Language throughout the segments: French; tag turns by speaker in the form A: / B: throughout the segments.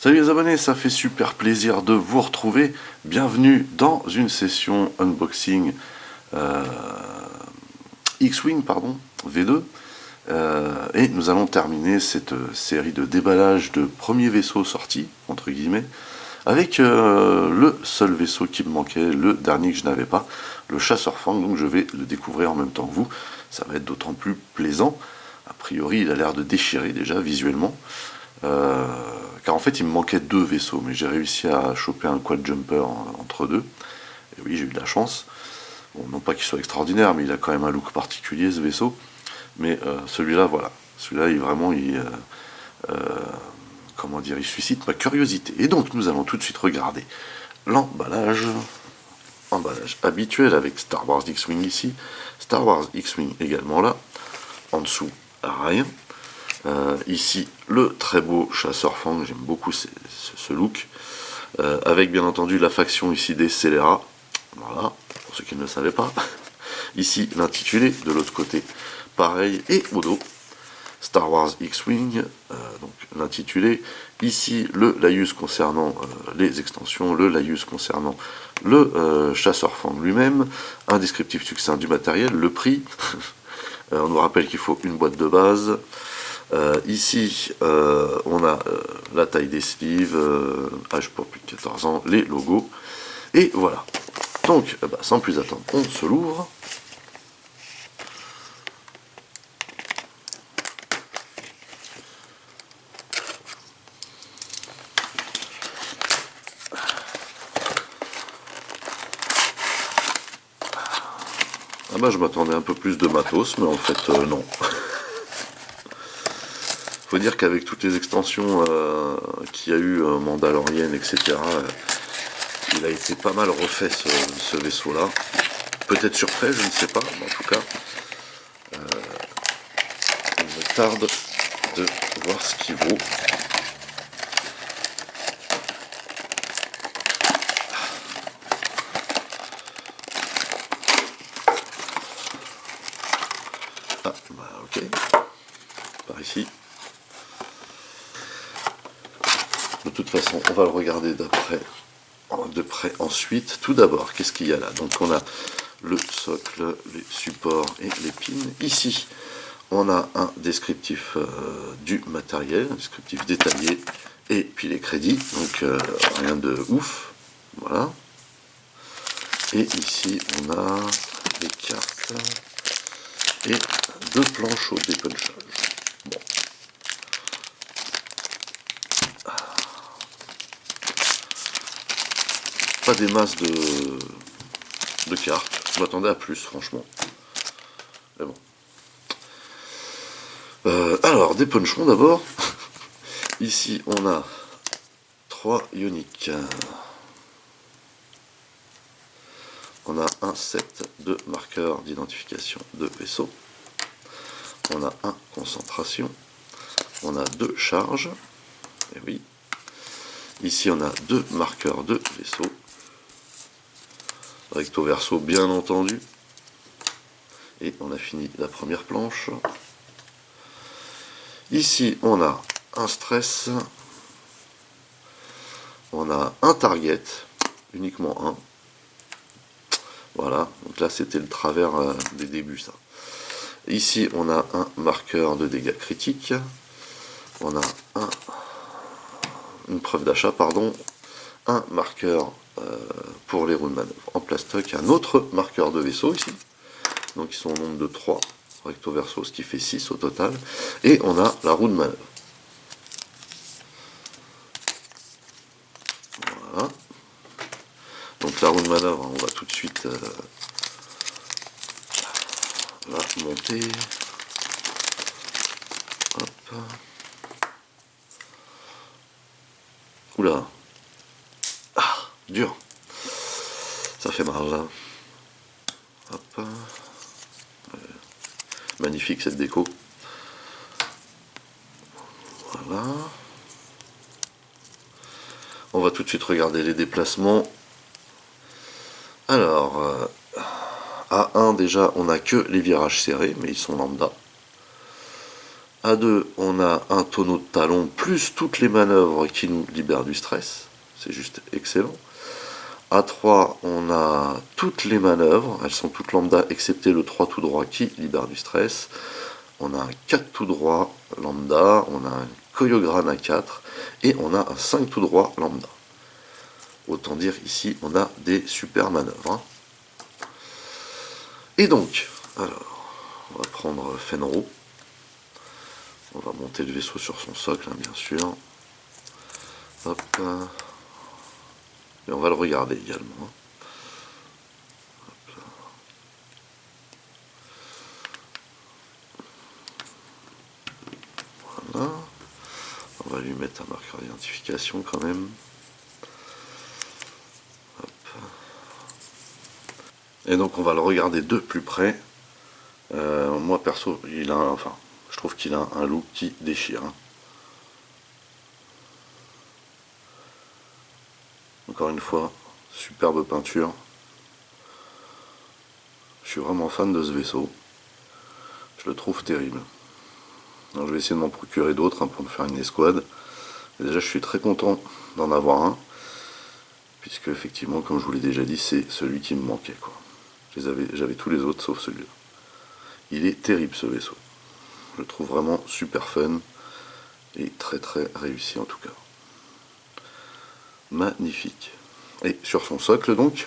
A: Salut les abonnés, ça fait super plaisir de vous retrouver. Bienvenue dans une session unboxing euh, X-Wing, pardon, V2. Et nous allons terminer cette série de déballage de premiers vaisseaux sortis, entre guillemets, avec le seul vaisseau qui me manquait, le dernier que je n'avais pas, le Chasseur Fang. Donc je vais le découvrir en même temps que vous. Ça va être d'autant plus plaisant. A priori, il a l'air de déchirer déjà visuellement. Car en fait il me manquait deux vaisseaux, mais j'ai réussi à choper un quad jumper entre deux. Et oui, j'ai eu de la chance. Bon, non pas qu'il soit extraordinaire, mais il a quand même un look particulier ce vaisseau. Mais celui-là, voilà. Celui-là, comment dire, il suscite ma curiosité. Et donc nous allons tout de suite regarder l'emballage. Emballage habituel avec Star Wars X-Wing ici. Star Wars X-Wing également là. En dessous, rien. Ici, le très beau Chasseur Fang, j'aime beaucoup ce look, avec bien entendu la faction ici des scélérats, voilà, pour ceux qui ne le savaient pas. Ici, l'intitulé, de l'autre côté, pareil, et au dos, Star Wars X-Wing, donc l'intitulé. Ici, le laïus concernant les extensions, le laïus concernant le Chasseur Fang lui-même, un descriptif succinct du matériel, le prix. On nous rappelle qu'il faut une boîte de base. Ici, on a la taille des sleeves, âge pour plus de 14 ans, les logos. Et voilà. Donc, sans plus attendre, on se l'ouvre. Ah bah, je m'attendais un peu plus de matos, mais en fait, non. Faut dire qu'avec toutes les extensions qu'il y a eu, Mandalorienne, etc., il a été pas mal refait ce vaisseau-là. Peut-être surpris, je ne sais pas, mais en tout cas, il me tarde de voir ce qu'il vaut. Ah, bah ok, par ici. De toute façon, on va le regarder de près ensuite. Tout d'abord, qu'est-ce qu'il y a là? Donc on a le socle, les supports et les pins. Ici, on a un descriptif du matériel, un descriptif détaillé, et puis les crédits, donc rien de ouf. Voilà. Et ici, on a des cartes et deux planches au dépunchage. Bon. Pas des masses de cartes. Je m'attendais à plus, franchement. Mais bon. Alors, des puncherons d'abord. Ici, on a 3 ioniques. On a un set de marqueurs d'identification de vaisseau. On a un concentration. On a 2 charges. Et oui. Ici, on a 2 marqueurs de vaisseau. Recto verso, bien entendu. Et on a fini la première planche. Ici, on a un stress. On a un target, uniquement un. Voilà, donc là c'était le travers des débuts, ça. Ici, on a un marqueur de dégâts critiques. On a une preuve d'achat, pardon. Un marqueur pour les roues de manœuvre en plastoc. Un autre marqueur de vaisseau ici. Donc ils sont au nombre de 3 recto verso, ce qui fait 6 au total. Et on a la roue de manœuvre. Voilà. Donc la roue de manœuvre, on va tout de suite la monter. Hop. Oula. Ah, dur. Ça fait mal là. Hop. Magnifique cette déco. Voilà. On va tout de suite regarder les déplacements. Alors, à 1 déjà, on n'a que les virages serrés, mais ils sont lambda. À 2, on a un tonneau de talon plus toutes les manœuvres qui nous libèrent du stress. C'est juste excellent. À 3, on a toutes les manœuvres. Elles sont toutes lambda, excepté le 3 tout droit qui libère du stress. On a un 4 tout droit lambda. On a un Koyogran à 4. Et on a un 5 tout droit lambda. Autant dire ici, on a des super manœuvres. Hein. Et donc, alors, on va prendre Fenro. On va monter le vaisseau sur son socle, hein, bien sûr. Hop. Et on va le regarder également. Hein. Voilà. On va lui mettre un marqueur d'identification quand même. Hop. Et donc on va le regarder de plus près. Moi perso, je trouve qu'il a un look qui déchire. Hein. Encore une fois, superbe peinture. Je suis vraiment fan de ce vaisseau. Je le trouve terrible. Alors, je vais essayer de m'en procurer d'autres hein, pour me faire une escouade. Et déjà, je suis très content d'en avoir un. Puisque, effectivement, comme je vous l'ai déjà dit, c'est celui qui me manquait. J'avais tous les autres sauf celui-là. Il est terrible ce vaisseau. Je le trouve vraiment super fun. Et très très réussi en tout cas. Magnifique. Et sur son socle donc,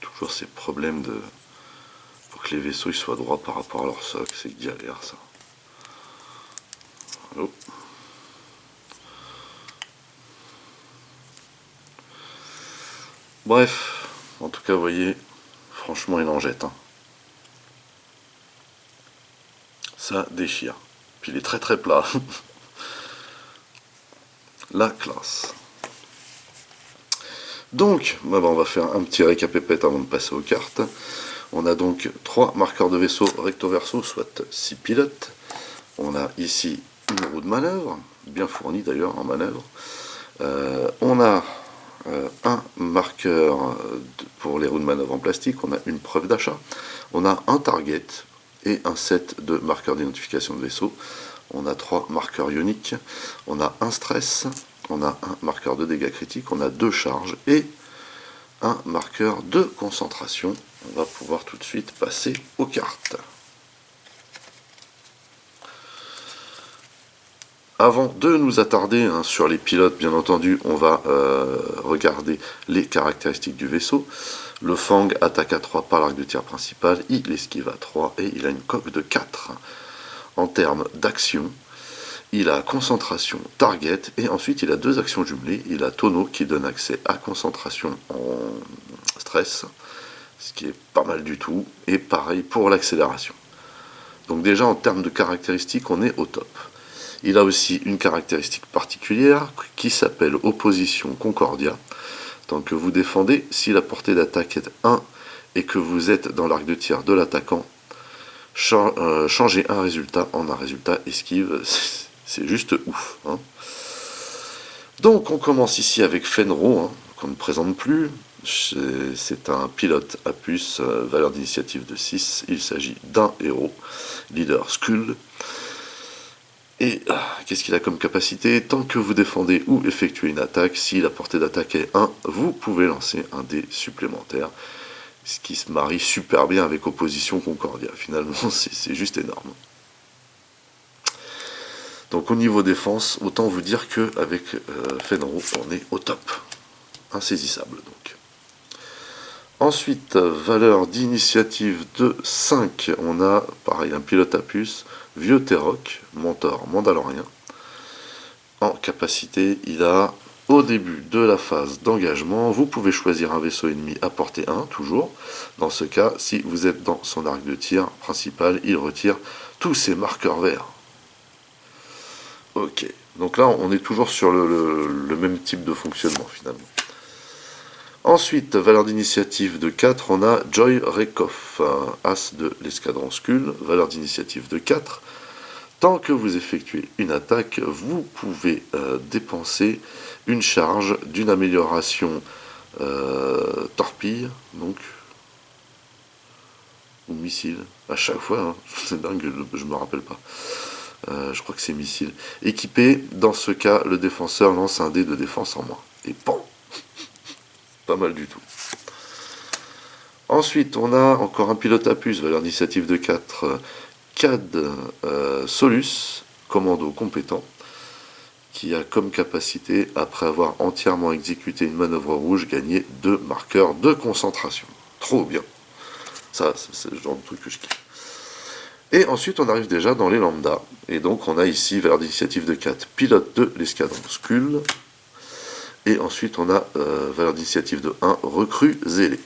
A: toujours ces problèmes de... Pour que les vaisseaux ils soient droits par rapport à leur socle, c'est galère ça. Oh. Bref, en tout cas vous voyez, franchement il en jette. Hein. Ça déchire. Puis il est très très plat. La classe. Donc, on va faire un petit récapépète avant de passer aux cartes. On a donc 3 marqueurs de vaisseau recto-verso, soit 6 pilotes. On a ici une roue de manœuvre, bien fournie d'ailleurs en manœuvre. On a un marqueur pour les roues de manœuvre en plastique, on a une preuve d'achat. On a un target et un set de marqueurs d'identification de vaisseau. On a 3 marqueurs ioniques, on a un stress, on a un marqueur de dégâts critiques, on a 2 charges et un marqueur de concentration. On va pouvoir tout de suite passer aux cartes. Avant de nous attarder hein, sur les pilotes, bien entendu, on va regarder les caractéristiques du vaisseau. Le Fang attaque à 3 par l'arc de tir principal, il esquive à 3 et il a une coque de 4. En termes d'action, il a concentration, target, et ensuite il a 2 actions jumelées. Il a tonneau qui donne accès à concentration en stress, ce qui est pas mal du tout, et pareil pour l'accélération. Donc déjà en termes de caractéristiques, on est au top. Il a aussi une caractéristique particulière qui s'appelle opposition Concordia. Tant que vous défendez, si la portée d'attaque est 1 et que vous êtes dans l'arc de tir de l'attaquant, changez un résultat en un résultat esquive. C'est juste ouf. Hein. Donc on commence ici avec Fenro, hein, qu'on ne présente plus. C'est un pilote à puce, valeur d'initiative de 6. Il s'agit d'un héros, leader Skull. Et qu'est-ce qu'il a comme capacité? Tant que vous défendez ou effectuez une attaque, si la portée d'attaque est 1, vous pouvez lancer un dé supplémentaire. Ce qui se marie super bien avec opposition Concordia. Finalement, c'est juste énorme. Donc au niveau défense, autant vous dire qu'avec Fenro, on est au top. Insaisissable donc. Ensuite, valeur d'initiative de 5. On a, pareil, un pilote à puce, vieux Terok, mentor mandalorien. En capacité, il a, au début de la phase d'engagement, vous pouvez choisir un vaisseau ennemi à portée 1, toujours. Dans ce cas, si vous êtes dans son arc de tir principal, il retire tous ses marqueurs verts. Ok, donc là on est toujours sur le même type de fonctionnement finalement. Ensuite, valeur d'initiative de 4, on a Joy Rekoff, as de l'escadron Skull, valeur d'initiative de 4. Tant que vous effectuez une attaque, vous pouvez dépenser une charge d'une amélioration torpille, donc, ou missile, à chaque fois, hein. C'est dingue, je me rappelle pas. Je crois que c'est missile. Équipé, dans ce cas, le défenseur lance un dé de défense en moins. Et PAM. Pas mal du tout. Ensuite, on a encore un pilote à puce, valeur d'initiative de 4, CAD Solus, commando compétent, qui a comme capacité, après avoir entièrement exécuté une manœuvre rouge, gagner 2 marqueurs de concentration. Trop bien. Ça, c'est le genre de truc que je kiffe. Et ensuite, on arrive déjà dans les lambda. Et donc, on a ici, valeur d'initiative de 4, pilote de l'escadron Skull. Et ensuite, on a valeur d'initiative de 1, recrue zélé.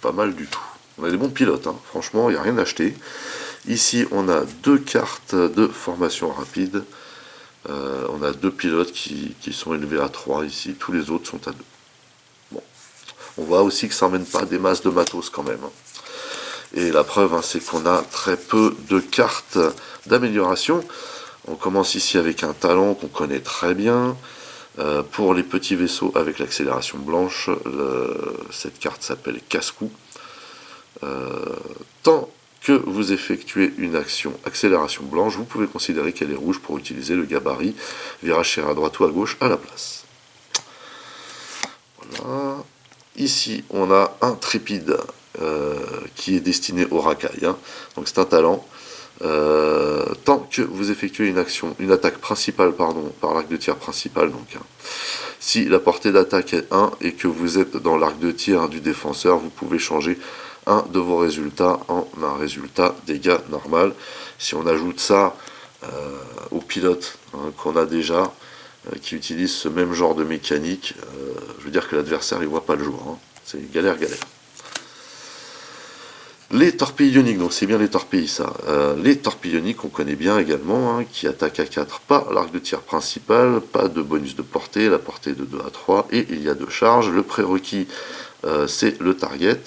A: Pas mal du tout. On a des bons pilotes, hein. Franchement, il n'y a rien à acheter. Ici, on a 2 cartes de formation rapide. On a 2 pilotes qui sont élevés à 3 ici. Tous les autres sont à 2. Bon. On voit aussi que ça n'emmène pas des masses de matos quand même, hein. Et la preuve, hein, c'est qu'on a très peu de cartes d'amélioration. On commence ici avec un talent qu'on connaît très bien. Pour les petits vaisseaux avec l'accélération blanche, cette carte s'appelle casse-cou. Tant que vous effectuez une action accélération blanche, vous pouvez considérer qu'elle est rouge pour utiliser le gabarit virage à droite ou à gauche à la place. Voilà. Ici, on a un trépide qui est destiné au racaille, hein. Donc c'est un talent. Tant que vous effectuez une attaque principale, par l'arc de tir principal, donc, hein. Si la portée d'attaque est 1 et que vous êtes dans l'arc de tir du défenseur, vous pouvez changer un de vos résultats en un résultat dégâts normal. Si on ajoute ça au pilote, hein, qu'on a déjà, qui utilise ce même genre de mécanique, je veux dire que l'adversaire il voit pas le jour, hein. C'est galère. Les torpilles ioniques, donc c'est bien les torpilles ça. Les torpilles ioniques, on connaît bien également, hein, qui attaquent à 4 par l'arc de tir principal, pas de bonus de portée, la portée de 2 à 3, et il y a 2 charges. Le prérequis, c'est le target.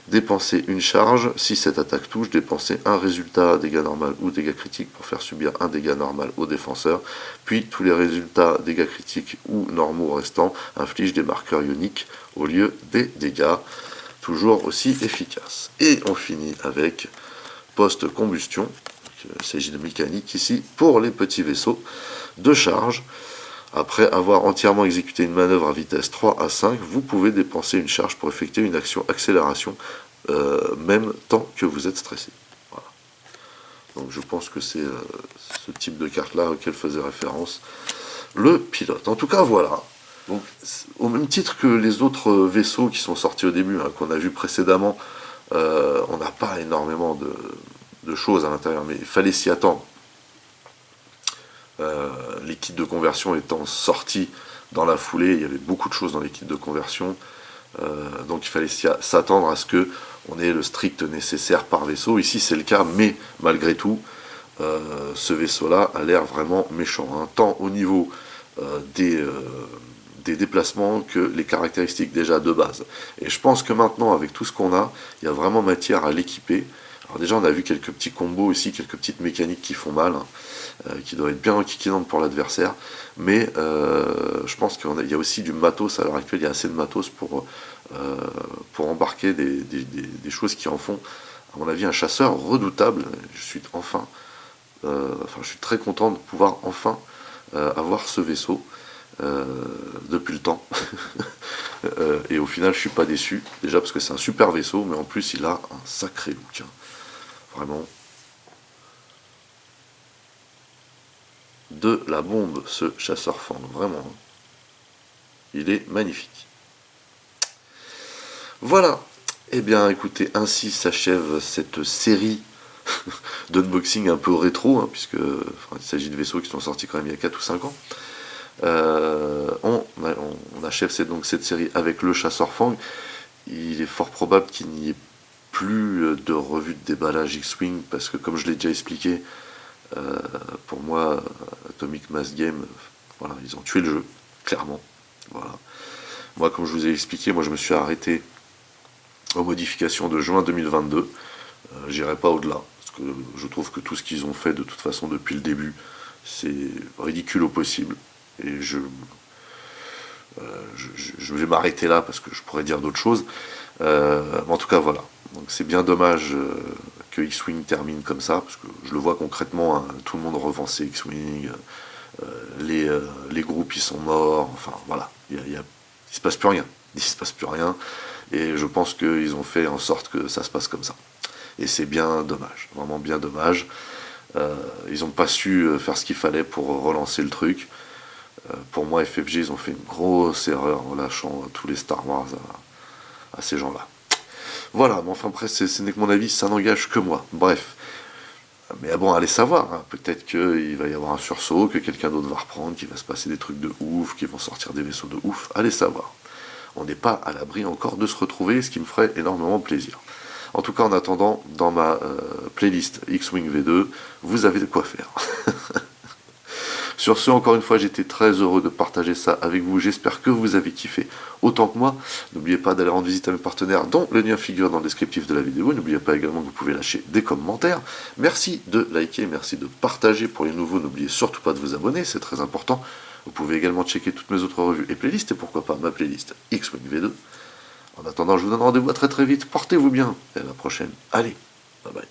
A: Dépenser une charge, si cette attaque touche, dépenser un résultat dégâts normal ou dégâts critiques pour faire subir un dégât normal au défenseur, puis tous les résultats dégâts critiques ou normaux restants infligent des marqueurs ioniques au lieu des dégâts. Toujours aussi efficace. Et on finit avec post-combustion. Il s'agit de mécanique ici pour les petits vaisseaux de charge. Après avoir entièrement exécuté une manœuvre à vitesse 3 à 5, vous pouvez dépenser une charge pour effectuer une action accélération, même tant que vous êtes stressé. Voilà. Donc je pense que c'est ce type de carte-là auquel faisait référence le pilote. En tout cas, voilà. Donc, au même titre que les autres vaisseaux qui sont sortis au début, hein, qu'on a vu précédemment, on n'a pas énormément de choses à l'intérieur, mais il fallait s'y attendre. Les kits de conversion étant sortis dans la foulée, il y avait beaucoup de choses dans les kits de conversion, donc il fallait s'attendre à ce qu'on ait le strict nécessaire par vaisseau. Ici c'est le cas, mais malgré tout, ce vaisseau-là a l'air vraiment méchant, hein, tant au niveau des déplacements que les caractéristiques déjà de base. Et je pense que maintenant, avec tout ce qu'on a, il y a vraiment matière à l'équiper. Alors déjà, on a vu quelques petits combos ici, quelques petites mécaniques qui font mal, hein, qui doivent être bien enquiquinantes pour l'adversaire. Mais je pense qu'il y a aussi du matos à l'heure actuelle, il y a assez de matos pour embarquer des choses qui en font, à mon avis, un chasseur redoutable. Je suis je suis très content de pouvoir enfin avoir ce vaisseau. Depuis le temps. Et au final, je suis pas déçu. Déjà parce que c'est un super vaisseau, mais en plus, il a un sacré look, hein. Vraiment. De la bombe, ce chasseur fang. Vraiment. Il est magnifique. Voilà. Eh bien, écoutez, ainsi s'achève cette série d'unboxing un peu rétro, hein, puisque il s'agit de vaisseaux qui sont sortis quand même il y a 4 ou 5 ans. On achève cette série avec le chasseur fang. Il est fort probable qu'il n'y ait plus de revue de déballage X-Wing, parce que comme je l'ai déjà expliqué, pour moi, Atomic Mass Game, voilà, ils ont tué le jeu, clairement. Voilà. Moi, comme je vous ai expliqué, je me suis arrêté aux modifications de juin 2022. J'irai pas au-delà, parce parce que je trouve que tout ce qu'ils ont fait de toute façon depuis le début, c'est ridicule au possible. Et je vais m'arrêter là parce que je pourrais dire d'autres choses. Mais en tout cas, voilà. Donc c'est bien dommage que X-Wing termine comme ça, parce que je le vois concrètement, hein, tout le monde revend ses X-Wing, les groupes ils sont morts, enfin voilà, il se passe plus rien. Il se passe plus rien. Et je pense qu'ils ont fait en sorte que ça se passe comme ça. Et c'est bien dommage, vraiment bien dommage. Ils n'ont pas su faire ce qu'il fallait pour relancer le truc. Pour moi, FFG, ils ont fait une grosse erreur en lâchant tous les Star Wars à ces gens-là. Voilà, mais enfin après, ce n'est que mon avis, ça n'engage que moi. Bref. Mais bon, allez savoir, hein. Peut-être qu'il va y avoir un sursaut, que quelqu'un d'autre va reprendre, qu'il va se passer des trucs de ouf, qu'ils vont sortir des vaisseaux de ouf. Allez savoir. On n'est pas à l'abri encore de se retrouver, ce qui me ferait énormément plaisir. En tout cas, en attendant, dans ma playlist X-Wing V2, vous avez de quoi faire. Sur ce, encore une fois, j'étais très heureux de partager ça avec vous. J'espère que vous avez kiffé autant que moi. N'oubliez pas d'aller rendre visite à mes partenaires, dont le lien figure dans le descriptif de la vidéo. N'oubliez pas également que vous pouvez lâcher des commentaires. Merci de liker, merci de partager. Pour les nouveaux, n'oubliez surtout pas de vous abonner, c'est très important. Vous pouvez également checker toutes mes autres revues et playlists, et pourquoi pas ma playlist X-Wing V2. En attendant, je vous donne rendez-vous à très très vite. Portez-vous bien, et à la prochaine. Allez, bye bye.